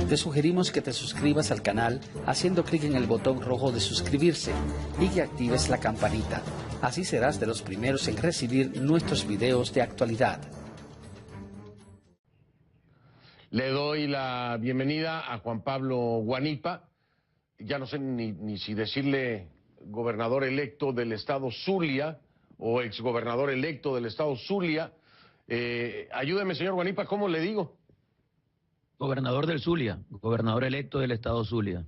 Te sugerimos que te suscribas al canal haciendo clic en el botón rojo de suscribirse y que actives la campanita. Así serás de los primeros en recibir nuestros videos de actualidad. Le doy la bienvenida a Juan Pablo Guanipa. Ya no sé ni si decirle gobernador electo del estado Zulia o exgobernador electo del estado Zulia. Ayúdeme, señor Guanipa, ¿cómo le digo? Gobernador del Zulia, gobernador electo del estado Zulia.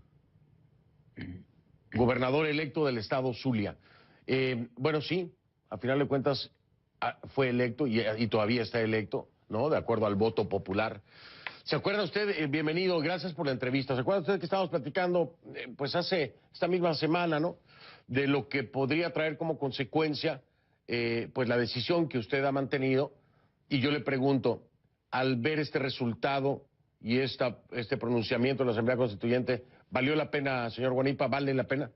Gobernador electo del estado Zulia. Bueno, sí, a final de cuentas fue electo y todavía está electo, ¿no? De acuerdo al voto popular. ¿Se acuerda usted? Bienvenido, gracias por la entrevista. ¿Se acuerda usted que estábamos platicando, pues hace esta misma semana, ¿no? De lo que podría traer como consecuencia, pues la decisión que usted ha mantenido. Y yo le pregunto, al ver este resultado y este pronunciamiento de la Asamblea Constituyente, ¿valió la pena, señor Guanipa? ¿Vale la pena?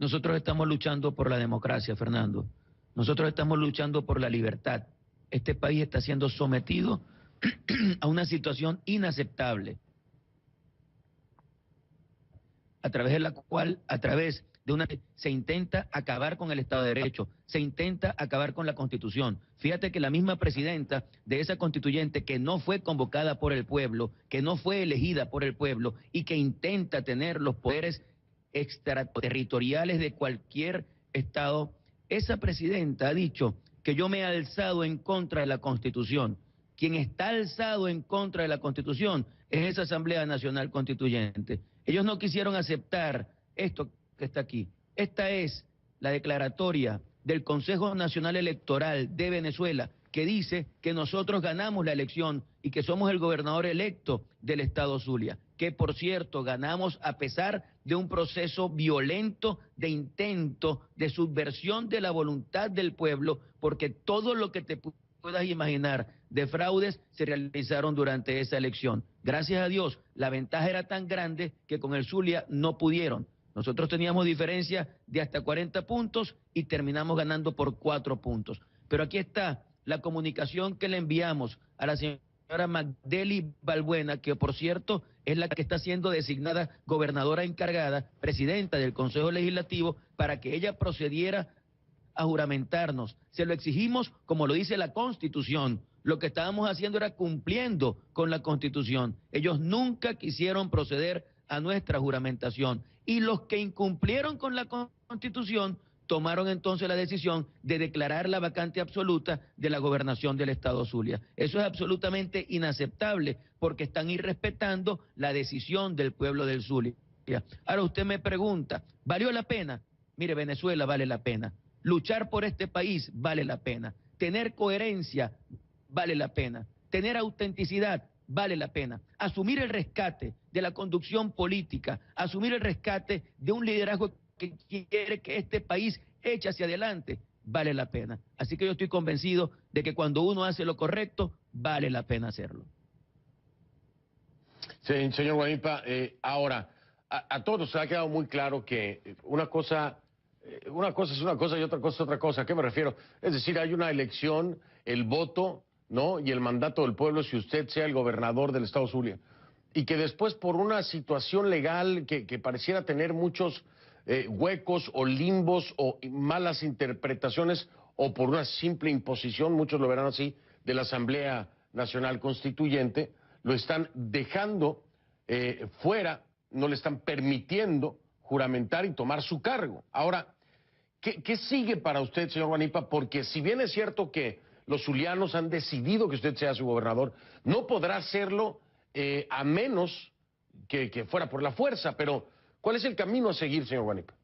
Nosotros estamos luchando por la democracia, Fernando. Nosotros estamos luchando por la libertad. Este país está siendo sometido a una situación inaceptable, a través de la cual, se intenta acabar con el Estado de Derecho, se intenta acabar con la Constitución. Fíjate que la misma presidenta de esa constituyente que no fue convocada por el pueblo, que no fue elegida por el pueblo y que intenta tener los poderes extraterritoriales de cualquier Estado, esa presidenta ha dicho que yo me he alzado en contra de la Constitución. Quien está alzado en contra de la Constitución es esa Asamblea Nacional Constituyente. Ellos no quisieron aceptar esto que está aquí. Esta es la declaratoria del Consejo Nacional Electoral de Venezuela, que dice que nosotros ganamos la elección y que somos el gobernador electo del estado Zulia, que por cierto ganamos a pesar de un proceso violento de intento de subversión de la voluntad del pueblo, porque todo lo que te puedas imaginar de fraudes se realizaron durante esa elección. Gracias a Dios, la ventaja era tan grande que con el Zulia no pudieron. Nosotros teníamos diferencia de hasta 40 puntos y terminamos ganando por 4 puntos. Pero aquí está la comunicación que le enviamos a la señora Magdeli Balbuena, que por cierto es la que está siendo designada gobernadora encargada, presidenta del Consejo Legislativo, para que ella procediera a juramentarnos. Se lo exigimos como lo dice la Constitución. Lo que estábamos haciendo era cumpliendo con la Constitución. Ellos nunca quisieron proceder a nuestra juramentación. Y los que incumplieron con la Constitución tomaron entonces la decisión de declarar la vacante absoluta de la gobernación del estado Zulia. Eso es absolutamente inaceptable porque están irrespetando la decisión del pueblo del Zulia. Ahora usted me pregunta, ¿valió la pena? Mire, Venezuela vale la pena. Luchar por este país vale la pena. Tener coherencia vale la pena. Tener autenticidad vale la pena. Asumir el rescate de la conducción política, asumir el rescate de un liderazgo que quiere que este país eche hacia adelante, vale la pena. Así que yo estoy convencido de que cuando uno hace lo correcto, vale la pena hacerlo. Sí, señor Guanipa, ahora, a todos nos ha quedado muy claro que una cosa es una cosa y otra cosa es otra cosa. ¿A qué me refiero? Es decir, hay una elección, el voto, ¿no? Y el mandato del pueblo si usted sea el gobernador del estado Zulia. Y que después por una situación legal que pareciera tener muchos huecos o limbos o malas interpretaciones o por una simple imposición, muchos lo verán así, de la Asamblea Nacional Constituyente, lo están dejando fuera, no le están permitiendo juramentar y tomar su cargo. Ahora, ¿qué sigue para usted, señor Guanipa? Porque si bien es cierto que los zulianos han decidido que usted sea su gobernador, no podrá hacerlo a menos que fuera por la fuerza. Pero, ¿cuál es el camino a seguir, señor Guanipa?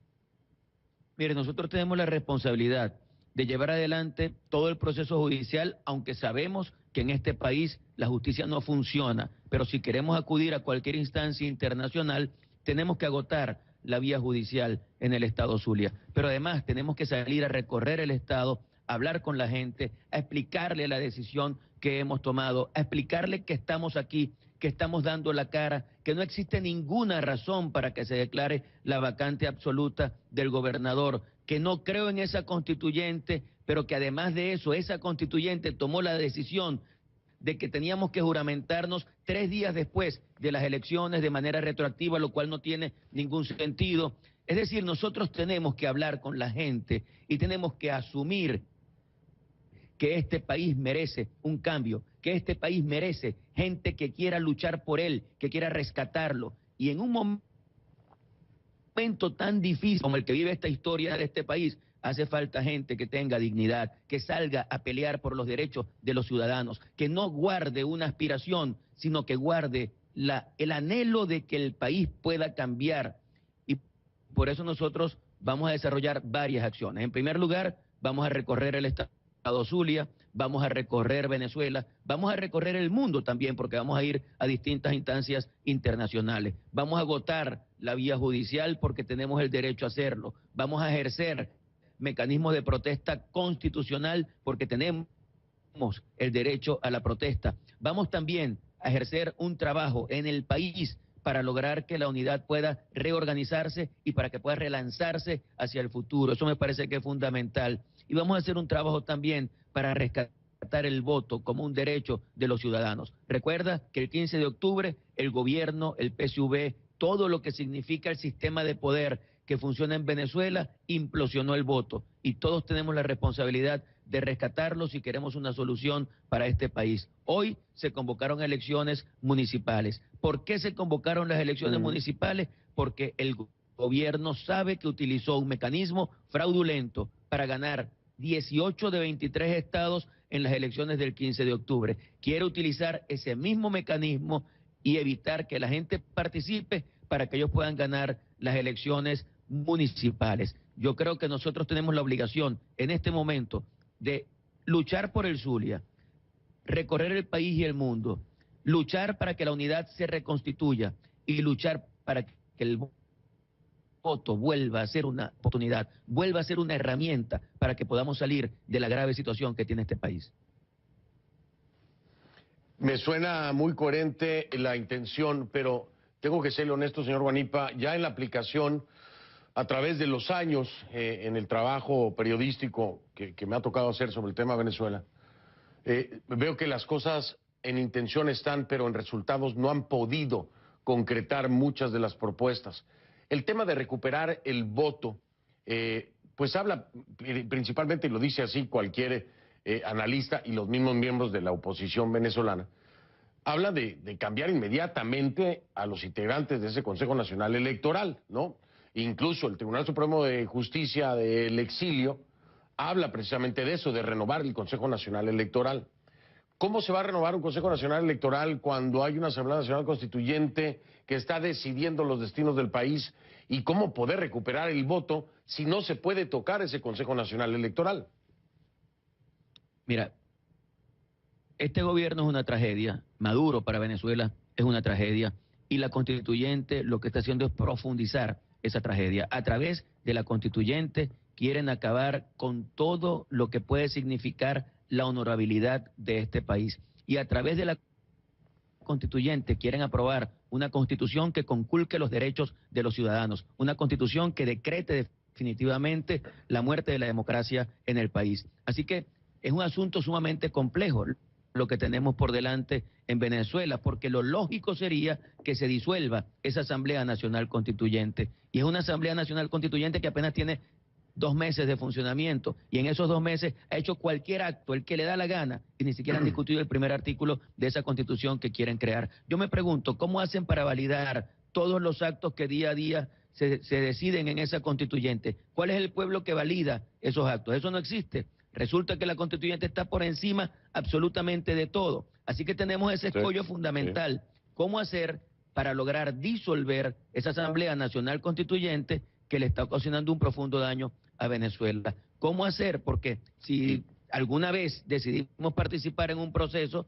Mire, nosotros tenemos la responsabilidad de llevar adelante todo el proceso judicial, aunque sabemos que en este país la justicia no funciona. Pero si queremos acudir a cualquier instancia internacional, tenemos que agotar la vía judicial en el estado Zulia. Pero además tenemos que salir a recorrer el estado, a hablar con la gente, a explicarle la decisión que hemos tomado, a explicarle que estamos aquí, que estamos dando la cara, que no existe ninguna razón para que se declare la vacante absoluta del gobernador, que no creo en esa constituyente, pero que además de eso, esa constituyente tomó la decisión de que teníamos que juramentarnos 3 días después de las elecciones de manera retroactiva, lo cual no tiene ningún sentido. Es decir, nosotros tenemos que hablar con la gente y tenemos que asumir que este país merece un cambio, que este país merece gente que quiera luchar por él, que quiera rescatarlo. Y en un momento tan difícil como el que vive esta historia de este país, hace falta gente que tenga dignidad, que salga a pelear por los derechos de los ciudadanos, que no guarde una aspiración, sino que guarde el anhelo de que el país pueda cambiar. Y por eso nosotros vamos a desarrollar varias acciones. En primer lugar, vamos a recorrer el estado Zulia, vamos a recorrer Venezuela, vamos a recorrer el mundo también, porque vamos a ir a distintas instancias internacionales. Vamos a agotar la vía judicial porque tenemos el derecho a hacerlo. Vamos a ejercer mecanismos de protesta constitucional porque tenemos el derecho a la protesta. Vamos también a ejercer un trabajo en el país para lograr que la unidad pueda reorganizarse y para que pueda relanzarse hacia el futuro. Eso me parece que es fundamental. Y vamos a hacer un trabajo también para rescatar el voto como un derecho de los ciudadanos. Recuerda que el 15 de octubre el gobierno, el PSUV, todo lo que significa el sistema de poder que funciona en Venezuela, implosionó el voto. Y todos tenemos la responsabilidad de rescatarlo si queremos una solución para este país. Hoy se convocaron elecciones municipales. ¿Por qué se convocaron las elecciones municipales? Porque el gobierno sabe que utilizó un mecanismo fraudulento para ganar 18 de 23 estados en las elecciones del 15 de octubre. Quiere utilizar ese mismo mecanismo y evitar que la gente participe para que ellos puedan ganar las elecciones municipales. Yo creo que nosotros tenemos la obligación en este momento de luchar por el Zulia, recorrer el país y el mundo, luchar para que la unidad se reconstituya y luchar para que el voto vuelva a ser una oportunidad, vuelva a ser una herramienta para que podamos salir de la grave situación que tiene este país. Me suena muy coherente la intención, pero tengo que ser honesto, señor Guanipa, ya en la aplicación, a través de los años, en el trabajo periodístico que me ha tocado hacer sobre el tema Venezuela, veo que las cosas en intención están, pero en resultados no han podido concretar muchas de las propuestas. El tema de recuperar el voto, pues habla principalmente, y lo dice así cualquier analista y los mismos miembros de la oposición venezolana, habla de cambiar inmediatamente a los integrantes de ese Consejo Nacional Electoral, ¿no? Incluso el Tribunal Supremo de Justicia del Exilio habla precisamente de eso, de renovar el Consejo Nacional Electoral. ¿Cómo se va a renovar un Consejo Nacional Electoral cuando hay una Asamblea Nacional Constituyente que está decidiendo los destinos del país? ¿Y cómo poder recuperar el voto si no se puede tocar ese Consejo Nacional Electoral? Mira, este gobierno es una tragedia, Maduro para Venezuela es una tragedia, y la constituyente lo que está haciendo es profundizar esa tragedia. A través de la constituyente quieren acabar con todo lo que puede significar la honorabilidad de este país. Y a través de la constituyente quieren aprobar una constitución que conculque los derechos de los ciudadanos, una constitución que decrete definitivamente la muerte de la democracia en el país. Así que es un asunto sumamente complejo lo que tenemos por delante en Venezuela, porque lo lógico sería que se disuelva esa Asamblea Nacional Constituyente. Y es una Asamblea Nacional Constituyente que apenas tiene 2 meses de funcionamiento, y en esos 2 meses ha hecho cualquier acto, el que le da la gana, y ni siquiera han discutido el primer artículo de esa Constitución que quieren crear. Yo me pregunto, ¿cómo hacen para validar todos los actos que día a día se deciden en esa Constituyente? ¿Cuál es el pueblo que valida esos actos? Eso no existe. Resulta que la constituyente está por encima absolutamente de todo. Así que tenemos ese escollo fundamental. ¿Cómo hacer para lograr disolver esa Asamblea Nacional Constituyente que le está ocasionando un profundo daño a Venezuela? ¿Cómo hacer? Porque si alguna vez decidimos participar en un proceso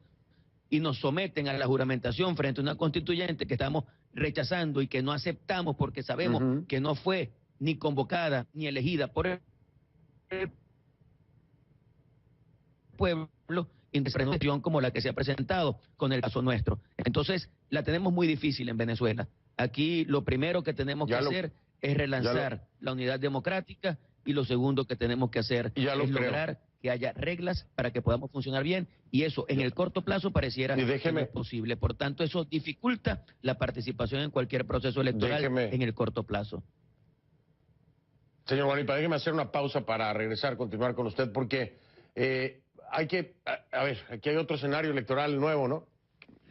y nos someten a la juramentación frente a una constituyente que estamos rechazando y que no aceptamos porque sabemos que no fue ni convocada ni elegida por el pueblo, interpretación como la que se ha presentado con el caso nuestro. Entonces, la tenemos muy difícil en Venezuela. Aquí lo primero que tenemos que hacer es relanzar la unidad democrática, y lo segundo que tenemos que hacer es lograr que haya reglas para que podamos funcionar bien, y eso en el corto plazo pareciera que no es posible. Por tanto, eso dificulta la participación en cualquier proceso electoral en el corto plazo. Señor Guanipa, déjeme hacer una pausa para regresar, continuar con usted, porque hay que, a ver, aquí hay otro escenario electoral nuevo, ¿no?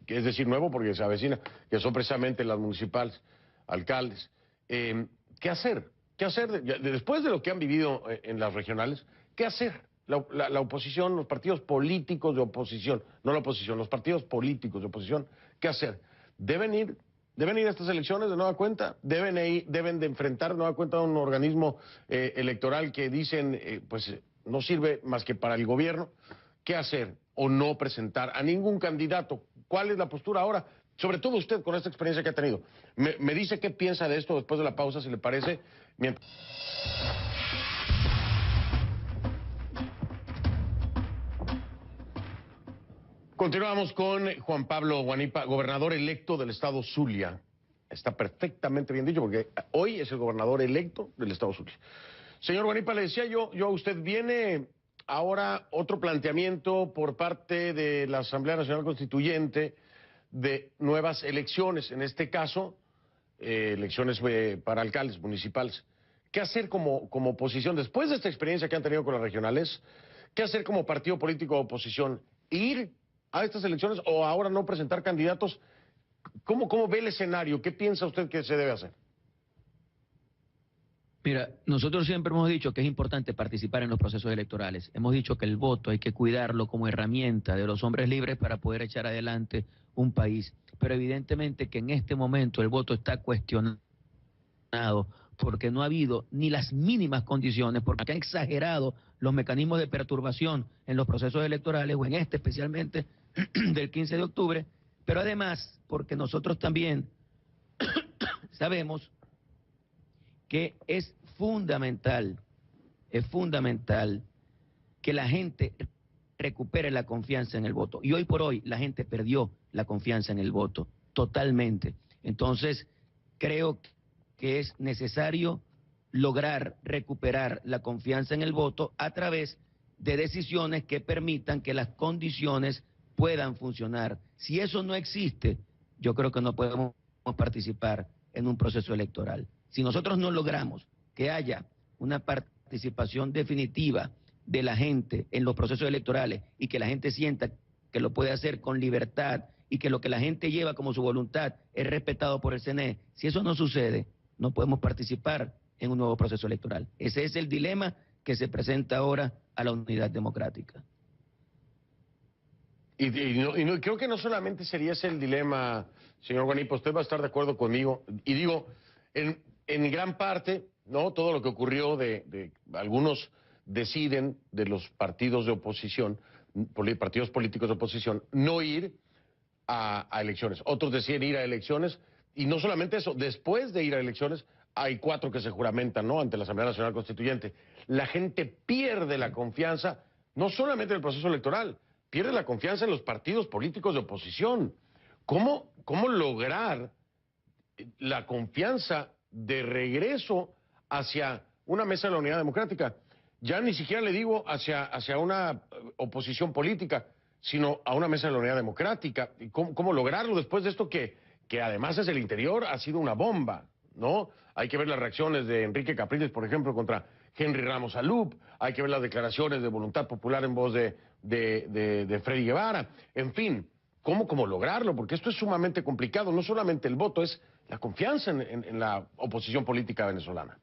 Que es decir, nuevo porque se avecina, que son precisamente las municipales, alcaldes. ¿Qué hacer? ¿Qué hacer? Después de lo que han vivido en las regionales, ¿qué hacer? La oposición, los partidos políticos de oposición, no la oposición, los partidos políticos de oposición, ¿qué hacer? Deben ir a estas elecciones de nueva cuenta, deben de enfrentar de nueva cuenta a un organismo electoral que dicen, pues no sirve más que para el gobierno. ¿Qué hacer? O no presentar a ningún candidato. ¿Cuál es la postura ahora? Sobre todo usted, con esta experiencia que ha tenido. Me dice qué piensa de esto después de la pausa, si le parece. Continuamos con Juan Pablo Guanipa, gobernador electo del estado Zulia. Está perfectamente bien dicho, porque hoy es el gobernador electo del estado Zulia. Señor Guanipa, le decía yo a usted, viene ahora otro planteamiento por parte de la Asamblea Nacional Constituyente de nuevas elecciones, en este caso, elecciones para alcaldes municipales. ¿Qué hacer como oposición, después de esta experiencia que han tenido con las regionales? ¿Qué hacer como partido político de oposición? ¿Ir a estas elecciones o ahora no presentar candidatos? ¿Cómo ve el escenario? ¿Qué piensa usted que se debe hacer? Mira, nosotros siempre hemos dicho que es importante participar en los procesos electorales. Hemos dicho que el voto hay que cuidarlo como herramienta de los hombres libres para poder echar adelante un país. Pero evidentemente que en este momento el voto está cuestionado porque no ha habido ni las mínimas condiciones, porque han exagerado los mecanismos de perturbación en los procesos electorales, o en este especialmente del 15 de octubre, pero además porque nosotros también sabemos que es fundamental que la gente recupere la confianza en el voto. Y hoy por hoy la gente perdió la confianza en el voto, totalmente. Entonces, creo que es necesario lograr recuperar la confianza en el voto a través de decisiones que permitan que las condiciones puedan funcionar. Si eso no existe, yo creo que no podemos participar en un proceso electoral. Si nosotros no logramos que haya una participación definitiva de la gente en los procesos electorales y que la gente sienta que lo puede hacer con libertad y que lo que la gente lleva como su voluntad es respetado por el CNE, si eso no sucede, no podemos participar en un nuevo proceso electoral. Ese es el dilema que se presenta ahora a la unidad democrática. Y creo que no solamente sería ese el dilema, señor Guanipa, usted va a estar de acuerdo conmigo. Y digo, en gran parte, ¿no? Todo lo que ocurrió de algunos deciden de los partidos de oposición, partidos políticos de oposición, no ir a elecciones. Otros deciden ir a elecciones, y no solamente eso, después de ir a elecciones, hay 4 que se juramentan, ¿no?, ante la Asamblea Nacional Constituyente. La gente pierde la confianza, no solamente en el proceso electoral, pierde la confianza en los partidos políticos de oposición. ¿Cómo lograr la confianza de regreso hacia una mesa de la unidad democrática? Ya ni siquiera le digo hacia una oposición política, sino a una mesa de la unidad democrática. ¿Cómo lograrlo después de esto que además es el interior, ha sido una bomba, ¿no? Hay que ver las reacciones de Enrique Capriles, por ejemplo, contra Henry Ramos Alup, hay que ver las declaraciones de voluntad popular en voz de Freddy Guevara, en fin, ¿cómo lograrlo? Porque esto es sumamente complicado, no solamente el voto, es la confianza en la oposición política venezolana.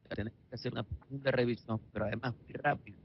Tenemos que hacer una profunda revisión, pero además muy rápido,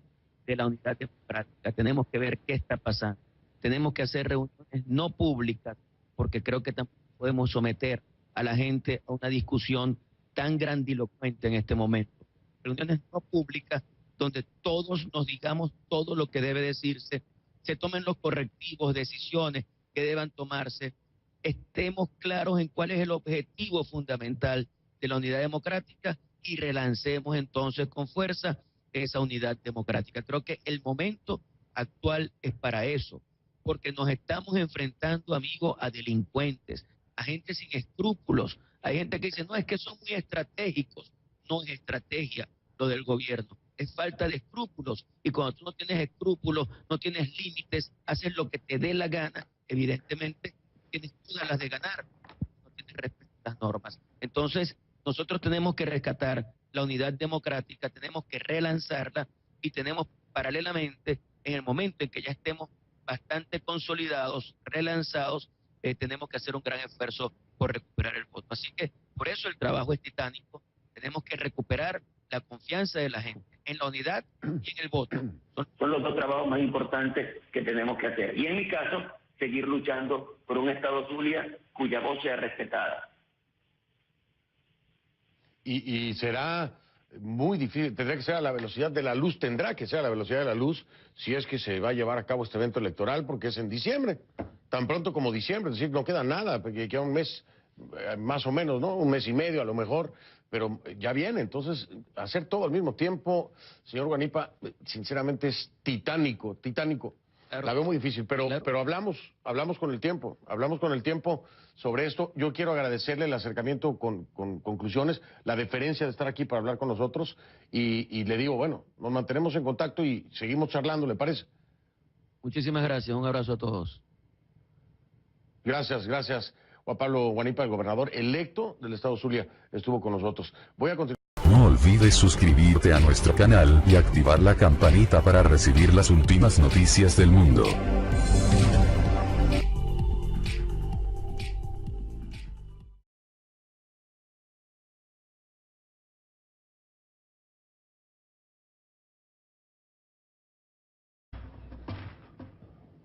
de la unidad democrática. Tenemos que ver qué está pasando. Tenemos que hacer reuniones no públicas, porque creo que tampoco podemos someter a la gente a una discusión tan grandilocuente en este momento. Reuniones no públicas donde todos nos digamos todo lo que debe decirse, se tomen los correctivos, decisiones que deban tomarse, estemos claros en cuál es el objetivo fundamental de la unidad democrática y relancemos entonces con fuerza esa unidad democrática. Creo que el momento actual es para eso, porque nos estamos enfrentando, amigos, a delincuentes, a gente sin escrúpulos, Hay gente que dice, no, es que son muy estratégicos. No es estrategia lo del gobierno, es falta de escrúpulos. Y cuando tú no tienes escrúpulos, no tienes límites, haces lo que te dé la gana, evidentemente tienes todas las de ganar, no tienes respeto a las normas. Entonces, nosotros tenemos que rescatar la unidad democrática, tenemos que relanzarla y tenemos paralelamente, en el momento en que ya estemos bastante consolidados, relanzados, tenemos que hacer un gran esfuerzo por recuperar el voto. Así que por eso el trabajo es titánico. Tenemos que recuperar la confianza de la gente en la unidad y en el voto. Son los dos trabajos más importantes que tenemos que hacer. Y en mi caso, seguir luchando por un Estado Zulia cuya voz sea respetada. Y será muy difícil, tendrá que ser a la velocidad de la luz, tendrá que ser a la velocidad de la luz si es que se va a llevar a cabo este evento electoral, porque es en diciembre, tan pronto como diciembre, es decir, no queda nada, porque queda un mes más o menos, ¿no? Un mes y medio a lo mejor, pero ya viene, entonces hacer todo al mismo tiempo, señor Guanipa, sinceramente es titánico, titánico. Claro. La veo muy difícil, pero hablamos con el tiempo, sobre esto. Yo quiero agradecerle el acercamiento con conclusiones, la deferencia de estar aquí para hablar con nosotros y le digo, bueno, nos mantenemos en contacto y seguimos charlando, ¿le parece? Muchísimas gracias, un abrazo a todos. Gracias. Juan Pablo Guanipa, el gobernador electo del estado Zulia, estuvo con nosotros. Voy a continuar. No olvides suscribirte a nuestro canal y activar la campanita para recibir las últimas noticias del mundo.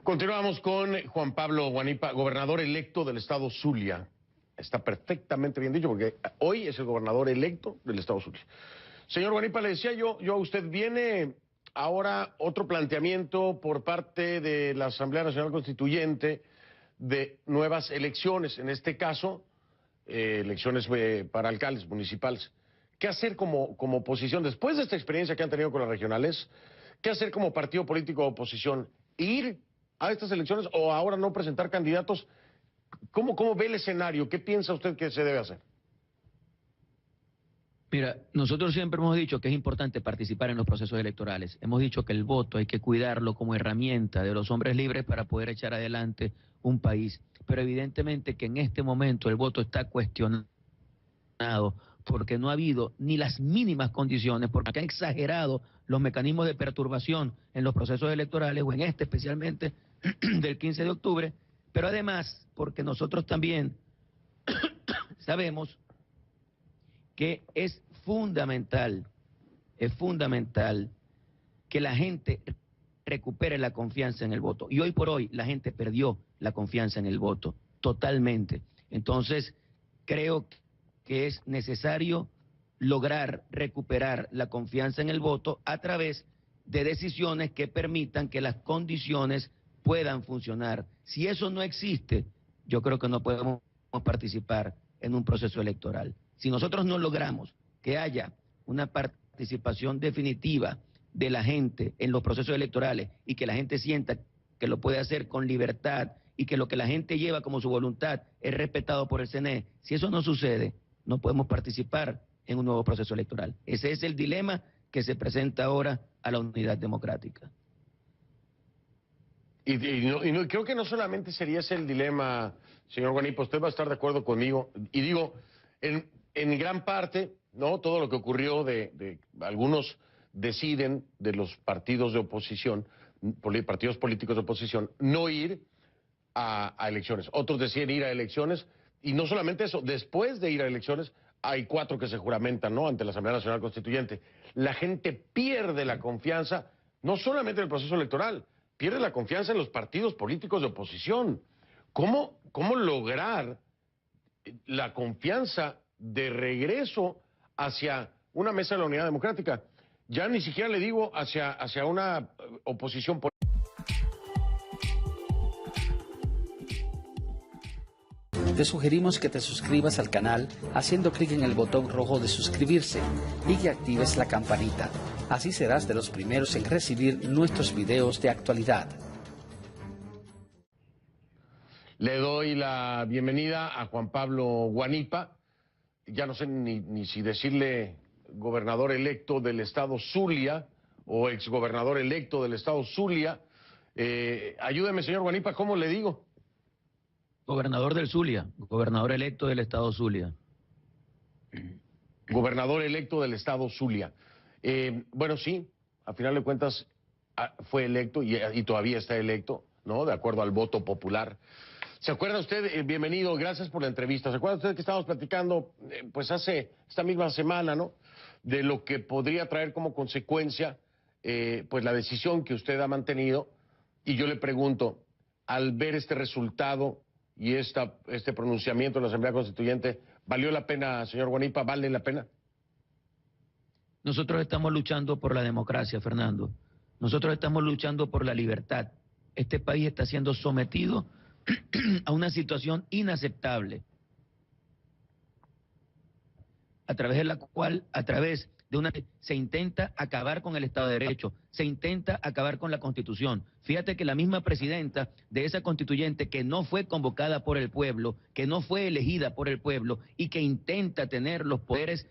Continuamos con Juan Pablo Guanipa, gobernador electo del estado Zulia. Está perfectamente bien dicho porque hoy es el gobernador electo del estado Zulia. Señor Guanipa, le decía yo a usted, viene ahora otro planteamiento por parte de la Asamblea Nacional Constituyente de nuevas elecciones, en este caso, elecciones para alcaldes municipales. ¿Qué hacer como oposición? Después de esta experiencia que han tenido con las regionales, ¿qué hacer como partido político de oposición? ¿Ir a estas elecciones o ahora no presentar candidatos? ¿Cómo ve el escenario? ¿Qué piensa usted que se debe hacer? Mira, nosotros siempre hemos dicho que es importante participar en los procesos electorales. Hemos dicho que el voto hay que cuidarlo como herramienta de los hombres libres para poder echar adelante un país. Pero evidentemente que en este momento el voto está cuestionado porque no ha habido ni las mínimas condiciones, porque han exagerado los mecanismos de perturbación en los procesos electorales, o en este especialmente del 15 de octubre, pero además porque nosotros también sabemos que es fundamental que la gente recupere la confianza en el voto. Y hoy por hoy la gente perdió la confianza en el voto, totalmente. Entonces, creo que es necesario lograr recuperar la confianza en el voto a través de decisiones que permitan que las condiciones puedan funcionar. Si eso no existe, yo creo que no podemos participar en un proceso electoral. Si nosotros no logramos que haya una participación definitiva de la gente en los procesos electorales y que la gente sienta que lo puede hacer con libertad y que lo que la gente lleva como su voluntad es respetado por el CNE, si eso no sucede, no podemos participar en un nuevo proceso electoral. Ese es el dilema que se presenta ahora a la unidad democrática. Y creo que no solamente sería ese el dilema, señor Guanipa, usted va a estar de acuerdo conmigo, y digo, en gran parte, ¿no? Todo lo que ocurrió de algunos deciden de los partidos de oposición, partidos políticos de oposición, no ir a elecciones. Otros deciden ir a elecciones, y no solamente eso, después de ir a elecciones, hay 4 que se juramentan, ¿no? Ante la Asamblea Nacional Constituyente. La gente pierde la confianza, no solamente en el proceso electoral, pierde la confianza en los partidos políticos de oposición. ¿Cómo lograr la confianza de regreso hacia una mesa de la unidad democrática? Ya ni siquiera le digo hacia una oposición política. Te sugerimos que te suscribas al canal haciendo clic en el botón rojo de suscribirse y que actives la campanita. Así serás de los primeros en recibir nuestros videos de actualidad. Le doy la bienvenida a Juan Pablo Guanipa, ya no sé ni si decirle gobernador electo del estado Zulia o exgobernador electo del estado Zulia. Ayúdeme, señor Guanipa, ¿cómo le digo? Gobernador del Zulia, gobernador electo del estado Zulia. Gobernador electo del estado Zulia. Bueno, sí, a final de cuentas fue electo y todavía está electo, ¿no? De acuerdo al voto popular. ¿Se acuerda usted? Bienvenido, gracias por la entrevista. ¿Se acuerda usted que estábamos platicando, pues hace esta misma semana, ¿no? De lo que podría traer como consecuencia, pues la decisión que usted ha mantenido. Y yo le pregunto, al ver este resultado y este pronunciamiento de la Asamblea Constituyente, ¿valió la pena, señor Guanipa? ¿Vale la pena? Nosotros estamos luchando por la democracia, Fernando. Nosotros estamos luchando por la libertad. Este país está siendo sometido a una situación inaceptable, a través de la cual, se intenta acabar con el Estado de Derecho, se intenta acabar con la Constitución. Fíjate que la misma presidenta de esa constituyente, que no fue convocada por el pueblo, que no fue elegida por el pueblo y que intenta tener los poderes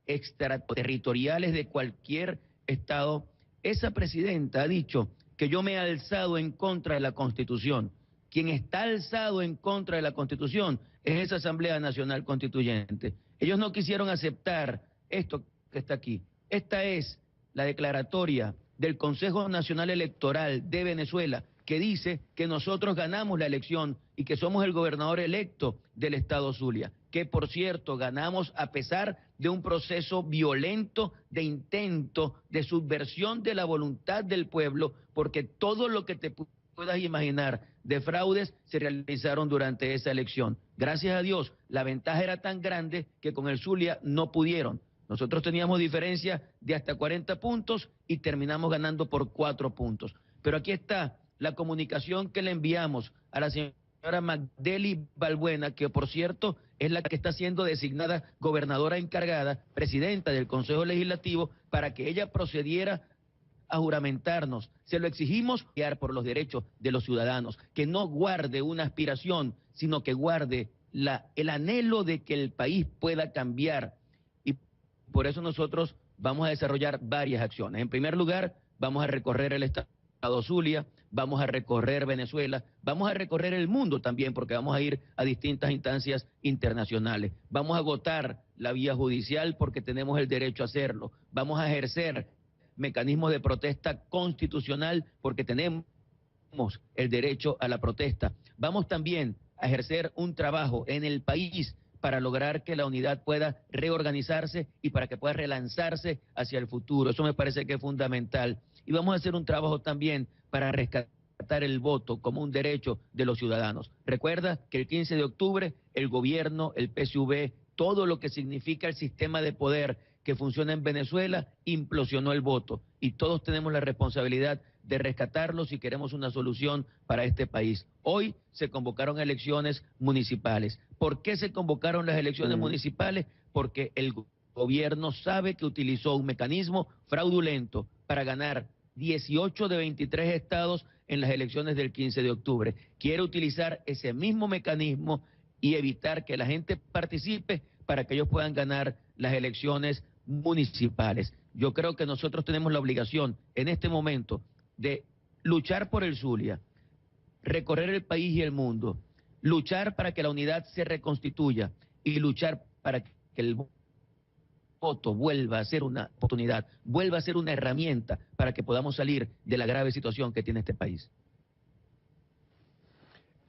extraterritoriales de cualquier Estado, esa presidenta ha dicho que yo me he alzado en contra de la Constitución. Quien está alzado en contra de la Constitución es esa Asamblea Nacional Constituyente. Ellos no quisieron aceptar esto que está aquí. Esta es la declaratoria del Consejo Nacional Electoral de Venezuela, que dice que nosotros ganamos la elección y que somos el gobernador electo del estado Zulia, que por cierto ganamos a pesar de un proceso violento de intento de subversión de la voluntad del pueblo, porque todo lo que te puedas imaginar de fraudes se realizaron durante esa elección. Gracias a Dios, la ventaja era tan grande que con el Zulia no pudieron. Nosotros teníamos diferencia de hasta 40 puntos y terminamos ganando por 4 puntos. Pero aquí está la comunicación que le enviamos a la señora Magdeli Balbuena, que por cierto es la que está siendo designada gobernadora encargada, presidenta del Consejo Legislativo, para que ella procediera a juramentarnos. Se lo exigimos por los derechos de los ciudadanos, que no guarde una aspiración, sino que guarde el anhelo de que el país pueda cambiar. Y por eso nosotros vamos a desarrollar varias acciones. En primer lugar, vamos a recorrer el estado Zulia, vamos a recorrer Venezuela, vamos a recorrer el mundo también, porque vamos a ir a distintas instancias internacionales. Vamos a agotar la vía judicial porque tenemos el derecho a hacerlo. Vamos a ejercer mecanismos de protesta constitucional porque tenemos el derecho a la protesta. Vamos también a ejercer un trabajo en el país para lograr que la unidad pueda reorganizarse y para que pueda relanzarse hacia el futuro. Eso me parece que es fundamental. Y vamos a hacer un trabajo también para rescatar el voto como un derecho de los ciudadanos. Recuerda que el 15 de octubre el gobierno, el PSUV, todo lo que significa el sistema de poder que funciona en Venezuela, implosionó el voto. Y todos tenemos la responsabilidad de rescatarlo si queremos una solución para este país. Hoy se convocaron elecciones municipales. ¿Por qué se convocaron las elecciones municipales? Porque el gobierno sabe que utilizó un mecanismo fraudulento para ganar 18 de 23 estados en las elecciones del 15 de octubre. Quiere utilizar ese mismo mecanismo y evitar que la gente participe para que ellos puedan ganar las elecciones municipales. Yo creo que nosotros tenemos la obligación en este momento de luchar por el Zulia, recorrer el país y el mundo, luchar para que la unidad se reconstituya y luchar para que el voto vuelva a ser una oportunidad, vuelva a ser una herramienta para que podamos salir de la grave situación que tiene este país.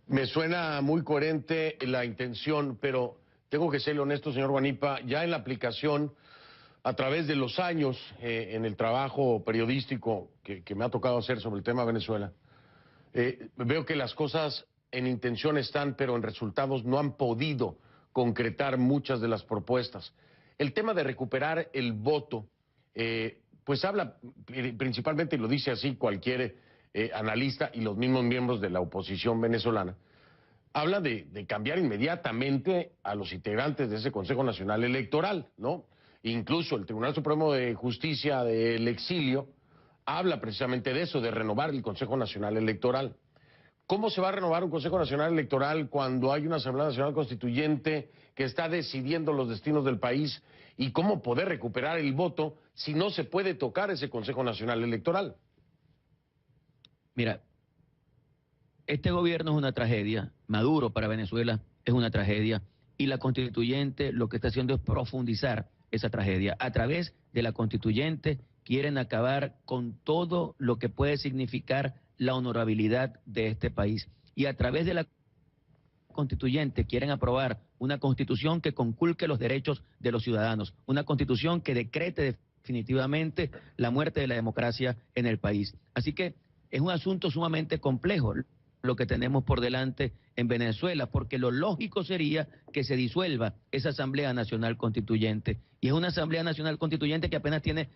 Me suena muy coherente la intención, pero tengo que ser honesto, señor Guanipa, ya en la aplicación, a través de los años, en el trabajo periodístico que me ha tocado hacer sobre el tema de Venezuela, veo que las cosas en intención están, pero en resultados no han podido concretar muchas de las propuestas. El tema de recuperar el voto, pues habla principalmente, y lo dice así cualquier analista y los mismos miembros de la oposición venezolana, habla de cambiar inmediatamente a los integrantes de ese Consejo Nacional Electoral, ¿no? Incluso el Tribunal Supremo de Justicia del Exilio habla precisamente de eso, de renovar el Consejo Nacional Electoral. ¿Cómo se va a renovar un Consejo Nacional Electoral cuando hay una Asamblea Nacional Constituyente que está decidiendo los destinos del país? ¿Y cómo poder recuperar el voto si no se puede tocar ese Consejo Nacional Electoral? Mira, este gobierno es una tragedia. Maduro para Venezuela es una tragedia. Y la constituyente lo que está haciendo es profundizar esa tragedia. A través de la constituyente quieren acabar con todo lo que puede significar la honorabilidad de este país. Y a través de la constituyente quieren aprobar una constitución que conculque los derechos de los ciudadanos, una constitución que decrete definitivamente la muerte de la democracia en el país. Así que es un asunto sumamente complejo lo que tenemos por delante en Venezuela, porque lo lógico sería que se disuelva esa Asamblea Nacional Constituyente. Y es una Asamblea Nacional Constituyente que apenas tiene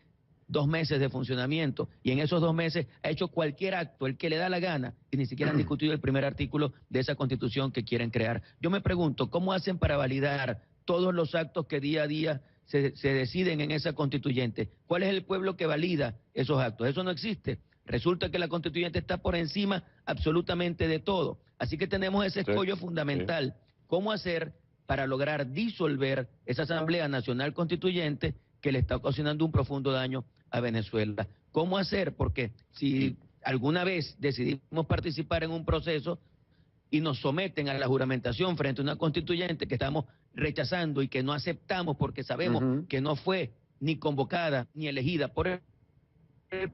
2 meses de funcionamiento, y en esos 2 meses ha hecho cualquier acto, el que le da la gana, y ni siquiera han discutido el primer artículo de esa Constitución que quieren crear. Yo me pregunto, ¿cómo hacen para validar todos los actos que día a día se deciden en esa Constituyente? ¿Cuál es el pueblo que valida esos actos? Eso no existe. Resulta que la constituyente está por encima absolutamente de todo. Así que tenemos ese escollo fundamental. ¿Cómo hacer para lograr disolver esa Asamblea Nacional Constituyente que le está ocasionando un profundo daño a Venezuela? ¿Cómo hacer? Porque si alguna vez decidimos participar en un proceso y nos someten a la juramentación frente a una constituyente que estamos rechazando y que no aceptamos porque sabemos que no fue ni convocada ni elegida por el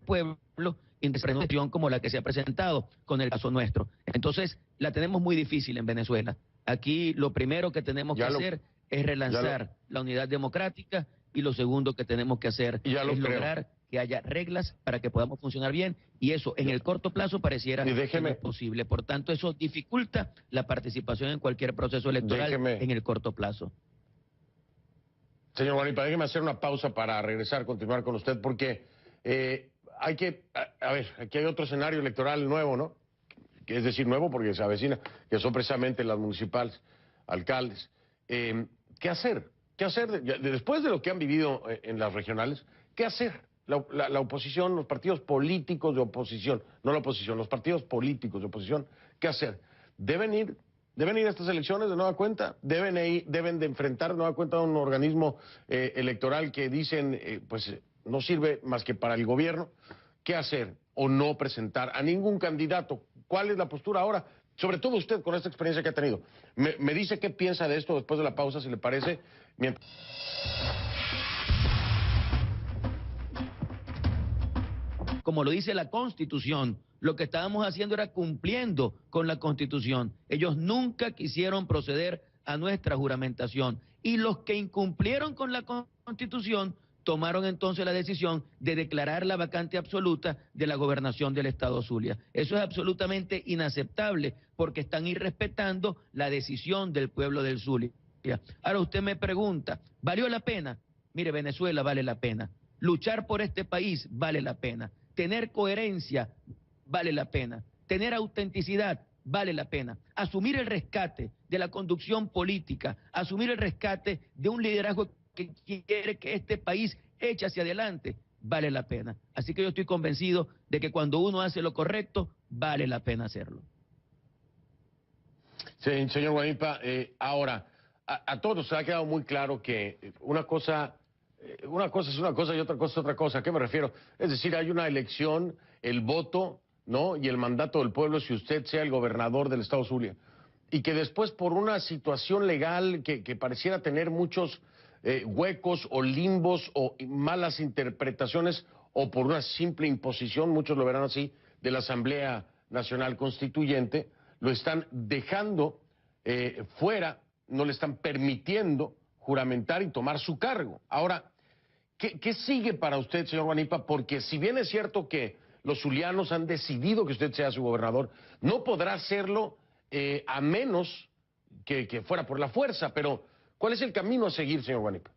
pueblo, interpretación como la que se ha presentado con el caso nuestro. Entonces, la tenemos muy difícil en Venezuela. Aquí lo primero que tenemos que hacer es relanzar la unidad democrática, y lo segundo que tenemos que hacer es lograr que haya reglas para que podamos funcionar bien, y eso en el corto plazo pareciera que no es posible. Por tanto, eso dificulta la participación en cualquier proceso electoral en el corto plazo. Señor Guanipa, déjeme hacer una pausa para regresar, continuar con usted, porque hay que, a ver, aquí hay otro escenario electoral nuevo, ¿no? Que es decir, nuevo porque se avecina, que son precisamente las municipales, alcaldes. ¿Qué hacer? ¿Qué hacer? Después de lo que han vivido en las regionales, ¿qué hacer? La oposición, los partidos políticos de oposición, no la oposición, los partidos políticos de oposición, ¿qué hacer? Deben ir a estas elecciones de nueva cuenta, deben de enfrentar de nueva cuenta a un organismo electoral que dicen, pues no sirve más que para el gobierno. ¿Qué hacer? O no presentar a ningún candidato. ¿Cuál es la postura ahora? Sobre todo usted, con esta experiencia que ha tenido. Me dice qué piensa de esto después de la pausa, si le parece. Como lo dice la Constitución, lo que estábamos haciendo era cumpliendo con la Constitución. Ellos nunca quisieron proceder a nuestra juramentación. Y los que incumplieron con la Constitución tomaron entonces la decisión de declarar la vacante absoluta de la gobernación del Estado Zulia. Eso es absolutamente inaceptable porque están irrespetando la decisión del pueblo del Zulia. Ahora usted me pregunta, ¿valió la pena? Mire, Venezuela vale la pena. Luchar por este país vale la pena. Tener coherencia vale la pena. Tener autenticidad vale la pena. Asumir el rescate de la conducción política, asumir el rescate de un liderazgo que quiere que este país eche hacia adelante, vale la pena. Así que yo estoy convencido de que cuando uno hace lo correcto, vale la pena hacerlo. Sí, señor Guanipa, ahora, a todos nos ha quedado muy claro que una cosa es una cosa y otra cosa es otra cosa. ¿A qué me refiero? Es decir, hay una elección, el voto, ¿no? Y el mandato del pueblo si usted sea el gobernador del Estado Zulia. Y que después, por una situación legal que pareciera tener muchos huecos o limbos o malas interpretaciones, o por una simple imposición, muchos lo verán así, de la Asamblea Nacional Constituyente, lo están dejando fuera, no le están permitiendo juramentar y tomar su cargo. Ahora, ¿qué sigue para usted, señor Guanipa? Porque si bien es cierto que los zulianos han decidido que usted sea su gobernador, no podrá hacerlo a menos que fuera por la fuerza, pero ¿cuál es el camino a seguir, señor Guanipa?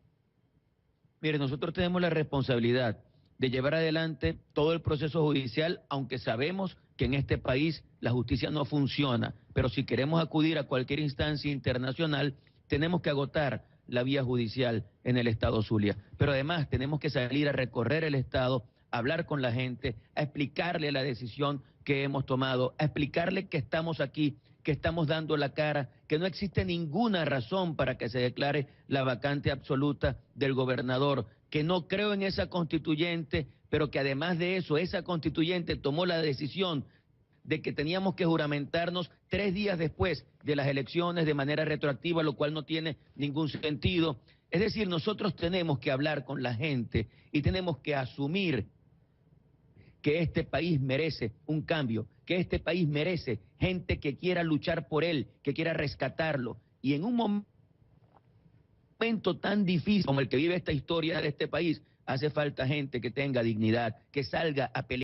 Mire, nosotros tenemos la responsabilidad de llevar adelante todo el proceso judicial, aunque sabemos que en este país la justicia no funciona, pero si queremos acudir a cualquier instancia internacional, tenemos que agotar la vía judicial en el Estado Zulia. Pero además tenemos que salir a recorrer el Estado, a hablar con la gente, a explicarle la decisión que hemos tomado, a explicarle que estamos aquí, que estamos dando la cara, que no existe ninguna razón para que se declare la vacante absoluta del gobernador, que no creo en esa constituyente, pero que además de eso, esa constituyente tomó la decisión de que teníamos que juramentarnos 3 días después de las elecciones de manera retroactiva, lo cual no tiene ningún sentido. Es decir, nosotros tenemos que hablar con la gente y tenemos que asumir que este país merece un cambio, que este país merece gente que quiera luchar por él, que quiera rescatarlo. Y en un momento tan difícil como el que vive esta historia de este país, hace falta gente que tenga dignidad, que salga a pelear.